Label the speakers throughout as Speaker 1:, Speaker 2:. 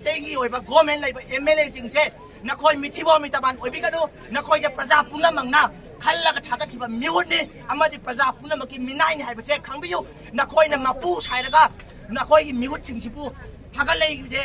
Speaker 1: तेगी ओइबा government Laiba MLA सिंगसे नखोय मिथिबो मिताबान ओइबिगदो नखोय प्रजा पुनमंगना खल्लगा थागथिबा मिहुने अमदि प्रजा पुनमकी मिनाइनि हाइबसे खंबियु नखोयना मपु साइरगा नखोय मिहुत सिंसिबु थागलैजे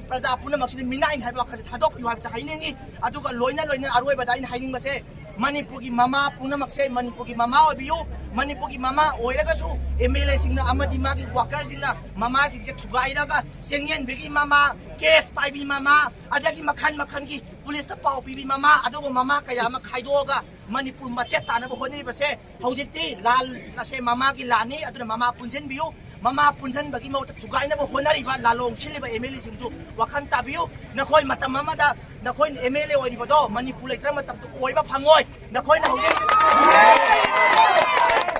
Speaker 1: प्रजा पुनमक्सिनि मिनाइनि हाइबा खज थादोकपियु हाइबसे हाइनिंगी अदुगा लोइना लोइना अरोइबदा इन हाइनिंगबसे मणिपुर की ममा पुनमक्से मणिपुर की ममा ओबियु मणिपुर की ममा ओइरगसु एमएलए सिंगना अमदि मागी वर्कर सिंगना ममा सिंगसे थुगाइरगा सेंगेन बिगी ममा केस पाइबी ममा अदगी मखन मखन की पुलिस ता पाउ पीबी ममा अदुगो ममा कया मा खाइदोगा मणिपुर मचे तानबो होनिबसे हौजिति लाल नसे ममा की लानी अदुना ममा पुनजन बियु ममा पुनजन बगी मौत थुगाइनबो होनरिबा लालोंग सिलिबा एमएलए सिंगजु वखन ताबियु नखोय मतम ममदा नखोय एमएलए ओइरिबदो मणिपुर लेत्र मतम तो ओइबा फंगोय नखोय ना हौजे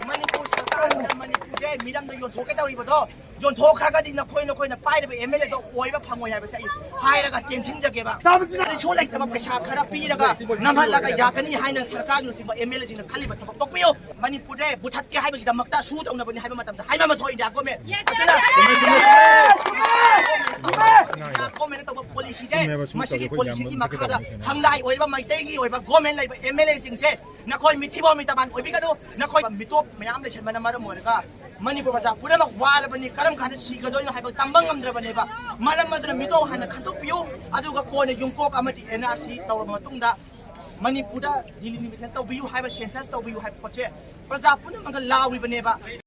Speaker 1: मणिपुर सरकार मणिपुर जे मिरम द योनथोके तौरिबदो योनथोखागदि नखोय पाइरबा एमएलए दो ओइबा फंगोय हाइबसे हाइरगा टेंशन जगेबा ताबति सो लाइतबा पैसा खरा पीरगा नमहलगा यागनी हाइना सरकार युसिबा एमएलए सिंगना खालिबा थबक तोकपियो मणिपुर जे बुथतके हाइबगी दमकता सु तौनबनि हाइबा मतमदा हाइमा मथोइ दा गवर्नमेंट गवर्नमेंट तब पॉलिसी जे मसिगी पॉलिसी की मखादा हमलाई ओइबा माइतेगी ओइबा गवर्नमेंट लाइबा एमएलए सिंगसे नखोय मिथिबो मिताबान ओइबिगदो नखोय मिटोप मयाम लेसनबना मरम ओरगा मणिपुर प्रजा पुरमक वारबनि करम खाने सिगदोइन हाइबा तंबंग ngमद्रबनेबा मरम मद्र मिटो हाना खतोपियो अदुगा कोने युंकोक अमति एनआरसी तौर मतुंगदा मणिपुर दा डिलिमिटेशन तौबियु हाइबा सेंसस तौबियु हाइबा पछे प्रजा पुरमक लाउरिबनेबा